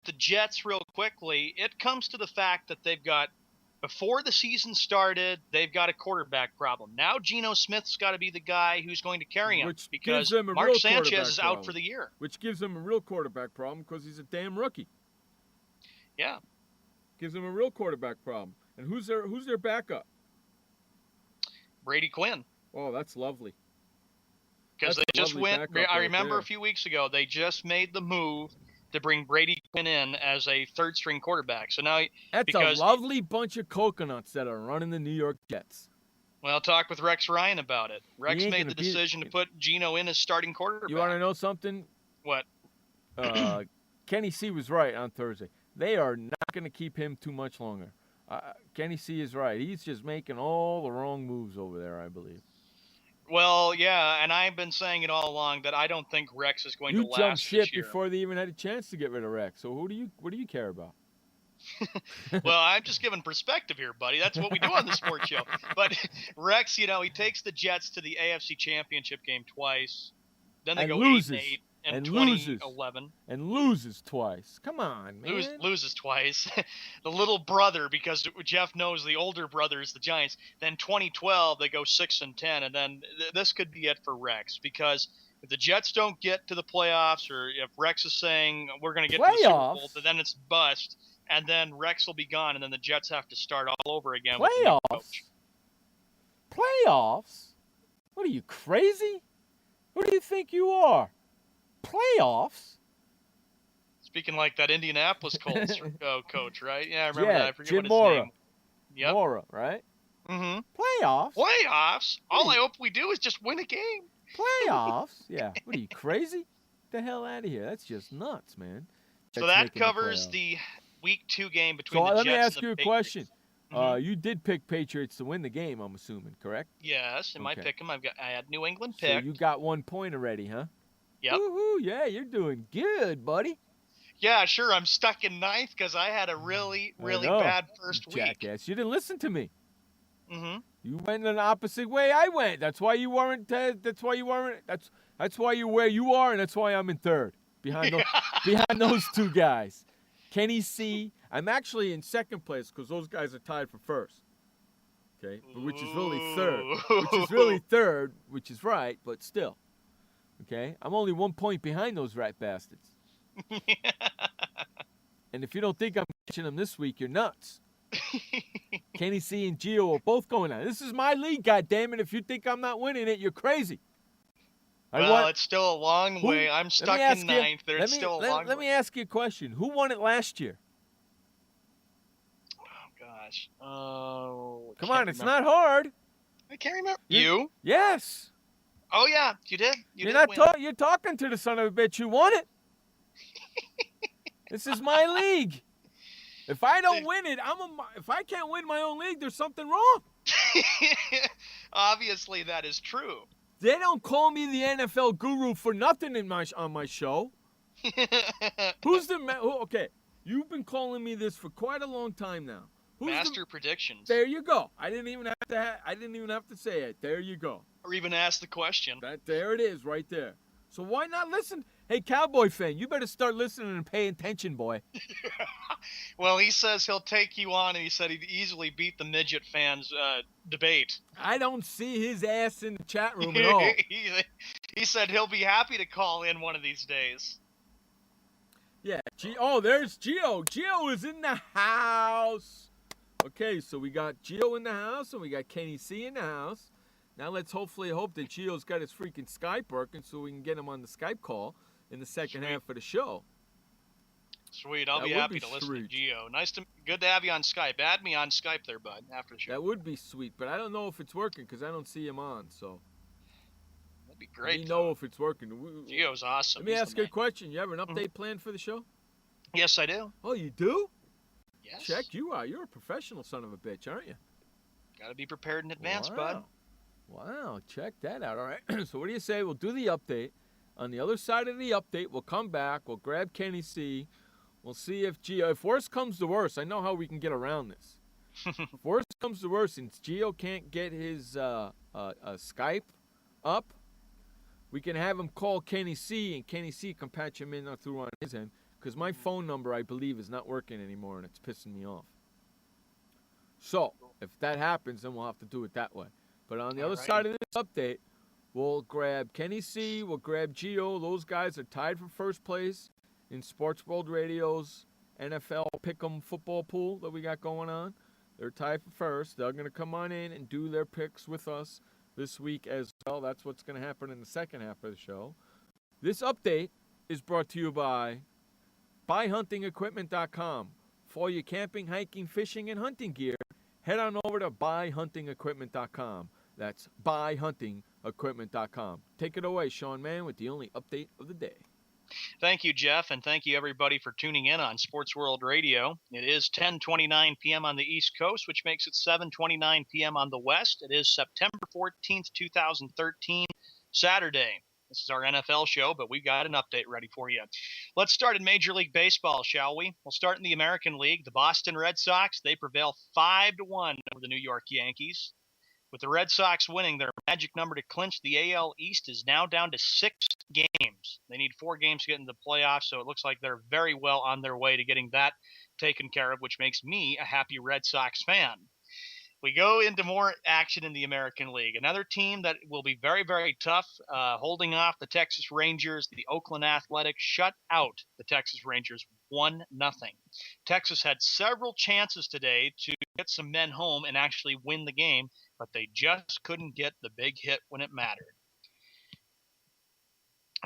the Jets real quickly, it comes to the fact that they've got, before the season started, they've got a quarterback problem. Now Geno Smith's got to be the guy who's going to carry him because Mark Sanchez is out for the year. Which gives him a real quarterback problem because he's a damn rookie. Yeah. Gives him a real quarterback problem. And who's their backup? Brady Quinn. Oh, that's lovely. Because they just went, I remember a few weeks ago, they just made the move to bring Brady Quinn in as a third-string quarterback. So now, that's a lovely bunch of coconuts that are running the New York Jets. Well, talk with Rex Ryan about it. Rex made the decision to put Geno in as starting quarterback. You want to know something? What? Kenny C was right on Thursday. They are not going to keep him too much longer. Kenny C is right. He's just making all the wrong moves over there, I believe. Well, yeah, and I've been saying it all along that I don't think Rex is going to last this year. You jumped ship before they even had a chance to get rid of Rex. So what do you care about? Well, I'm just giving perspective here, buddy. That's what we do on the sports show. But Rex, he takes the Jets to the AFC Championship game twice. Then they go 8-8 in 2011. And loses twice. Come on, man. Loses twice. The little brother, because Jeff knows the older brother is the Giants. Then 2012, they go 6-10, and then this could be it for Rex, because if the Jets don't get to the playoffs, or if Rex is saying we're going to get to the Super Bowl, then it's bust, and then Rex will be gone, and then the Jets have to start all over again with the new coach. Playoffs? What are you, crazy? Who do you think you are? Playoffs? Speaking like that Indianapolis Colts coach, right? Yeah, I remember that. I forget Jim what his name. Yep. Mora, right? Mm-hmm. Playoffs? Playoffs? All I hope we do is just win a game. Playoffs? Yeah. What are you, crazy? Get the hell out of here. That's just nuts, man. So that covers the Week 2 game between the Jets and the Patriots. So let me ask you a question. Mm-hmm. You did pick Patriots to win the game, I'm assuming, correct? Yes, in my pick 'em, I had New England picked. So you got 1 point already, huh? Yep. Woohoo, yeah, you're doing good, buddy. Yeah, sure. I'm stuck in ninth because I had a really, really bad first week. Jackass, you didn't listen to me. Mm-hmm. You went in the opposite way I went. That's why you weren't. That's why you're where you are, and that's why I'm in third behind those two guys. Kenny C. I'm actually in second place because those guys are tied for first. Okay, which is really third. Which is right, but still. Okay, I'm only 1 point behind those rat bastards. And if you don't think I'm catching them this week, you're nuts. Kenny C and Gio are both going on. This is my league, goddammit. If you think I'm not winning it, you're crazy. Well, it's still a long way. I'm stuck in ninth. There's still a long way. Let me ask you a question. Who won it last year? Oh, gosh. Oh, come on, it's not hard. I can't remember. You? Yes. Oh, yeah, you did. You're talking to the son of a bitch who won it. This is my league. If I don't win it, if I can't win my own league, there's something wrong. Obviously, that is true. They don't call me the NFL guru for nothing on my show. Okay, you've been calling me this for quite a long time now. Master predictions. There you go. I didn't even have to say it. There you go. Or even ask the question. There it is, right there. So why not listen? Hey, Cowboy fan, you better start listening and pay attention, boy. Well, he says he'll take you on, and he said he'd easily beat the midget fans' debate. I don't see his ass in the chat room at all. He said he'll be happy to call in one of these days. Yeah. There's Gio. Gio is in the house. Okay, so we got Gio in the house, and we got Kenny C in the house. Now let's hope that Gio's got his freaking Skype working so we can get him on the Skype call in the second half of the show. Sweet, I'll be happy to listen to Gio. Good to have you on Skype. Add me on Skype there, bud, after the show. That would be sweet, but I don't know if it's working because I don't see him on, so. That'd be great. We know if it's working. Gio's awesome. Let me ask you a question. You have an update planned for the show? Yes, I do. Oh, you do? Yes. Check you out. You're a professional son of a bitch, aren't you? Got to be prepared in advance, bud. Wow, check that out. All right. So what do you say? We'll do the update. On the other side of the update, we'll come back. We'll grab Kenny C. We'll see if Gio, if worse comes to worse, I know how we can get around this. If worse comes to worse, since Gio can't get his Skype up, we can have him call Kenny C, and Kenny C can patch him in through on his end. because my phone number, I believe, is not working anymore, and it's pissing me off. So, if that happens, then we'll have to do it that way. But on the other side of this update, we'll grab Kenny C, we'll grab Gio. Those guys are tied for first place in Sports World Radio's NFL Pick'em football pool that we got going on. They're tied for first. They're going to come on in and do their picks with us this week as well. That's what's going to happen in the second half of the show. This update is brought to you by BuyHuntingEquipment.com. For all your camping, hiking, fishing, and hunting gear, head on over to BuyHuntingEquipment.com. That's BuyHuntingEquipment.com. Take it away, Sean Mann, with the only update of the day. Thank you, Jeff, and thank you, everybody, for tuning in on Sports World Radio. It is 10:29 p.m. on the East Coast, which makes it 7:29 p.m. on the West. It is September 14th, 2013, Saturday. This is our NFL show, but we've got an update ready for you. Let's start in Major League Baseball, shall we? We'll start in the American League. The Boston Red Sox, they prevail 5-1 over the New York Yankees. With the Red Sox winning, their magic number to clinch the AL East is now down to 6 games. They need 4 games to get into the playoffs, so it looks like they're very well on their way to getting that taken care of, which makes me a happy Red Sox fan. We go into more action in the American League. Another team that will be very, very tough, holding off the Texas Rangers. The Oakland Athletics shut out the Texas Rangers 1-0. Texas had several chances today to get some men home and actually win the game, but they just couldn't get the big hit when it mattered.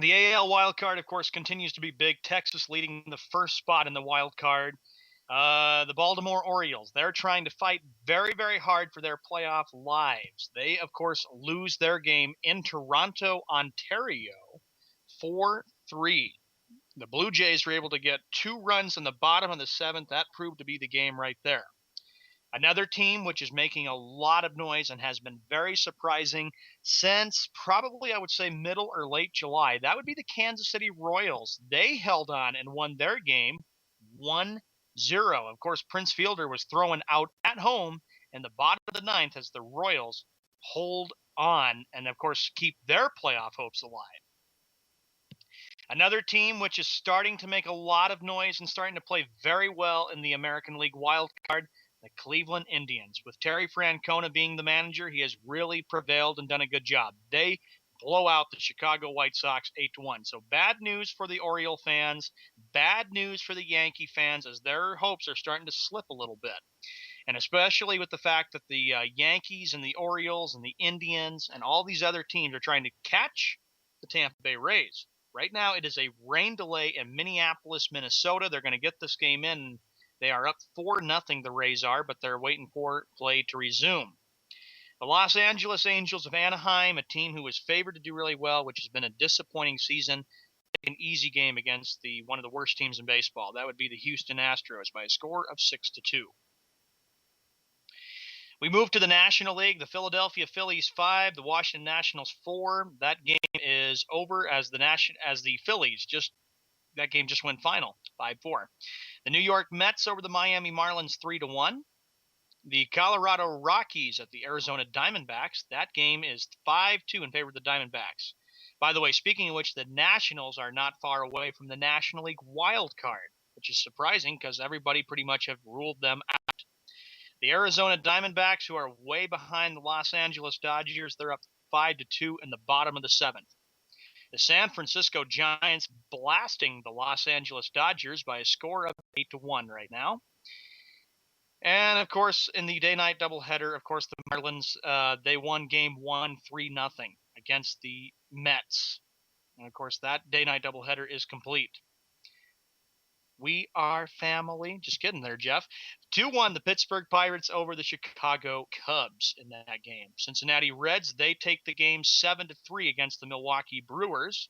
The AL wild card, of course, continues to be big. Texas leading the first spot in the wild card. The Baltimore Orioles, they're trying to fight very, very hard for their playoff lives. They, of course, lose their game in Toronto, Ontario, 4-3. The Blue Jays were able to get 2 runs in the bottom of the 7th. That proved to be the game right there. Another team which is making a lot of noise and has been very surprising since probably, I would say, middle or late July, that would be the Kansas City Royals. They held on and won their game 1-0. Of course, Prince Fielder was thrown out at home in the bottom of the 9th as the Royals hold on and, of course, keep their playoff hopes alive. Another team which is starting to make a lot of noise and starting to play very well in the American League wild card, the Cleveland Indians. With Terry Francona being the manager, he has really prevailed and done a good job. They blow out the Chicago White Sox 8-1. So bad news for the Oriole fans, bad news for the Yankee fans as their hopes are starting to slip a little bit. And especially with the fact that the Yankees and the Orioles and the Indians and all these other teams are trying to catch the Tampa Bay Rays. Right now it is a rain delay in Minneapolis, Minnesota. They're going to get this game in. They are up 4-0, the Rays are, but they're waiting for play to resume. The Los Angeles Angels of Anaheim, a team who was favored to do really well, which has been a disappointing season, an easy game against one of the worst teams in baseball. That would be the Houston Astros by a score of 6-2. We move to the National League. The Philadelphia Phillies 5, the Washington Nationals 4. That game is over as the Phillies that game just went final, 5-4. The New York Mets over the Miami Marlins 3-1. The Colorado Rockies at the Arizona Diamondbacks. That game is 5-2 in favor of the Diamondbacks. By the way, speaking of which, the Nationals are not far away from the National League wild card, which is surprising because everybody pretty much have ruled them out. The Arizona Diamondbacks, who are way behind the Los Angeles Dodgers, they're up 5-2 in the bottom of the 7th. The San Francisco Giants blasting the Los Angeles Dodgers by a score of 8-1 right now. And, of course, in the day-night doubleheader, of course, the Marlins, they won Game 1 3-0 against the Mets. And, of course, that day-night doubleheader is complete. We are family. Just kidding there, Jeff. 2-1, the Pittsburgh Pirates over the Chicago Cubs in that game. Cincinnati Reds, they take the game 7-3 against the Milwaukee Brewers.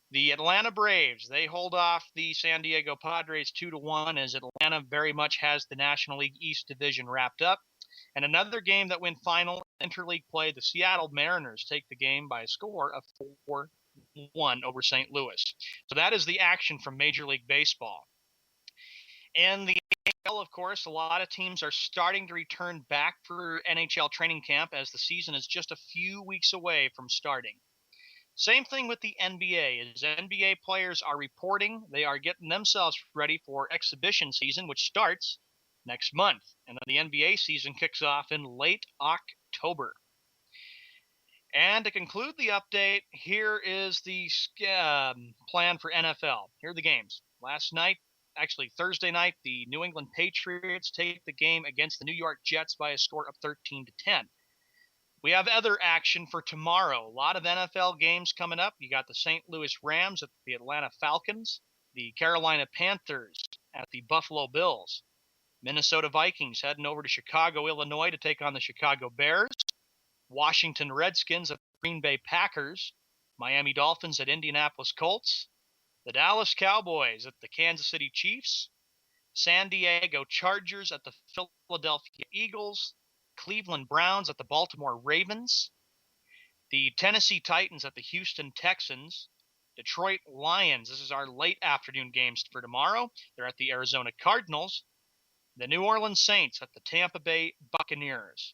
The Atlanta Braves, they hold off the San Diego Padres 2-1 as Atlanta very much has the National League East Division wrapped up. And another game that went final interleague play, the Seattle Mariners take the game by a score of 4-1 over St. Louis. So that is the action from Major League Baseball. And the NHL, of course, a lot of teams are starting to return back for NHL training camp as the season is just a few weeks away from starting. Same thing with the NBA. As NBA players are reporting, they are getting themselves ready for exhibition season, which starts next month. And then the NBA season kicks off in late October. And to conclude the update, here is the plan for NFL. Here are the games. Thursday night, the New England Patriots take the game against the New York Jets by a score of 13-10. We have other action for tomorrow. A lot of NFL games coming up. You got the St. Louis Rams at the Atlanta Falcons, the Carolina Panthers at the Buffalo Bills, Minnesota Vikings heading over to Chicago, Illinois to take on the Chicago Bears, Washington Redskins at the Green Bay Packers, Miami Dolphins at Indianapolis Colts, the Dallas Cowboys at the Kansas City Chiefs, San Diego Chargers at the Philadelphia Eagles, Cleveland Browns at the Baltimore Ravens, the Tennessee Titans at the Houston Texans, Detroit Lions. This is our late afternoon games for tomorrow. They're at the Arizona Cardinals, the New Orleans Saints at the Tampa Bay Buccaneers,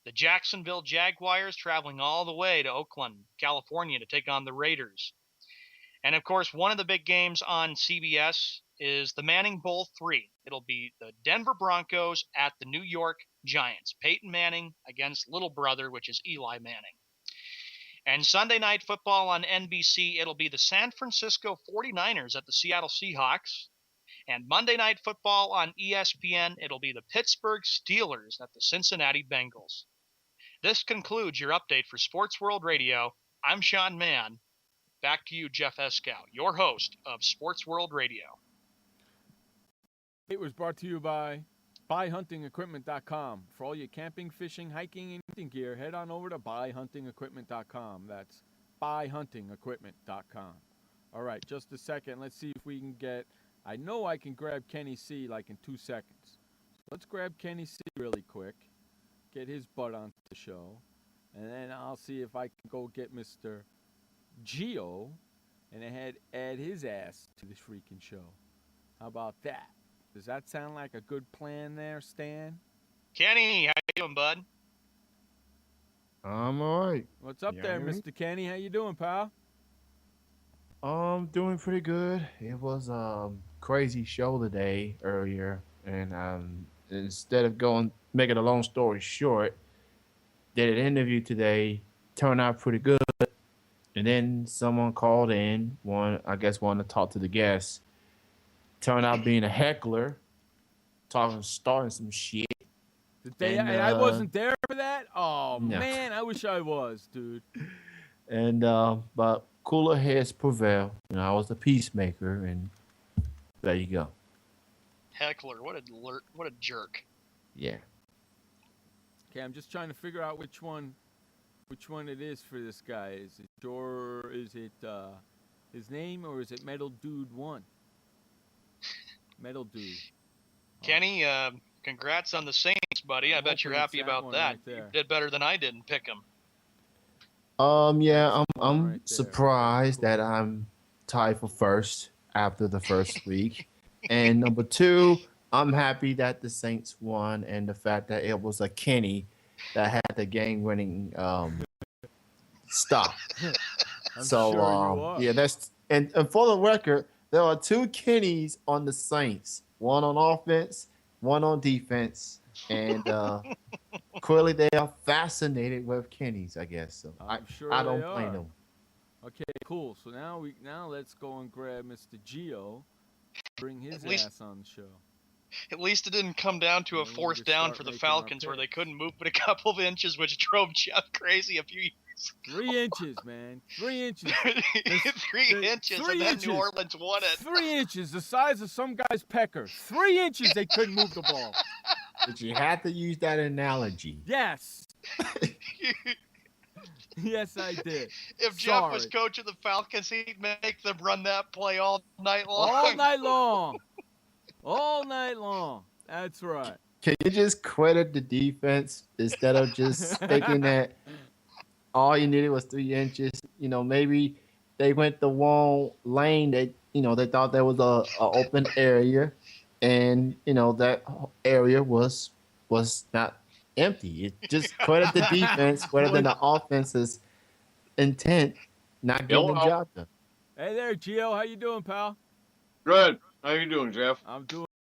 the Jacksonville Jaguars traveling all the way to Oakland, California to take on the Raiders. And of course, one of the big games on CBS is the Manning Bowl 3. It'll be the Denver Broncos at the New York Giants. Peyton Manning against little brother, which is Eli Manning. And Sunday Night Football on NBC, it'll be the San Francisco 49ers at the Seattle Seahawks. And Monday Night Football on ESPN, it'll be the Pittsburgh Steelers at the Cincinnati Bengals. This concludes your update for Sports World Radio. I'm Sean Mann. Back to you, Jeff Eskow, your host of Sports World Radio. It was brought to you by BuyHuntingEquipment.com. For all your camping, fishing, hiking, and hunting gear, head on over to BuyHuntingEquipment.com. That's BuyHuntingEquipment.com. All right, just a second. Let's see if we can get... I know I can grab Kenny C like in 2 seconds. Let's grab Kenny C really quick, get his butt onto the show, and then I'll see if I can go get Mr. Gio and add his ass to the freaking show. How about that? Does that sound like a good plan there, Stan? Kenny, how you doing, bud? I'm all right. What's up there, Mr. Kenny? How you doing, pal? Doing pretty good. It was a crazy show today earlier, and instead of making a long story short, did an interview today, turned out pretty good, and then someone called in, wanted to talk to the guests, turned out being a heckler, starting some shit. And I wasn't there for that? Oh, no. Man, I wish I was, dude. And but cooler heads prevail. I was the peacemaker, and there you go. Heckler, what a jerk. Yeah. Okay, I'm just trying to figure out which one it is for this guy. Is it his name, or is it Metal Dude 1? Metal Dude. Kenny, congrats on the Saints, buddy. I bet you're happy about that. Right, you did better than I did and pick them. Yeah, I'm right surprised that I'm tied for first after the first week. And number two, I'm happy that the Saints won, and the fact that it was a Kenny that had the game-winning stop. So sure you are. Yeah, that's and for the record, there are two Kennys on the Saints, one on offense, one on defense, and clearly they are fascinated with Kennys, I guess. So I don't blame them. Okay, cool. So now let's go and grab Mr. Gio, bring his ass on the show. At least it didn't come down to a fourth down for the Falcons where they couldn't move but a couple of inches, which drove Jeff crazy a few years ago. 3 inches, man. 3 inches. 3 inches, and then New Orleans won it. 3 inches, the size of some guy's pecker. 3 inches, they couldn't move the ball. But you had to use that analogy. Yes. Yes, I did. If Jeff was coach of the Falcons, he'd make them run that play all night long. All night long. All night long. That's right. Can you just credit the defense instead of just thinking that all you needed was 3 inches? Maybe they went the wrong lane. They thought there was a open area, and that area was not empty. It just credit the defense rather than the offense's intent, not getting the Hello. job done. Hey there, Gio. How you doing, pal? Good. How you doing, Jeff? I'm doing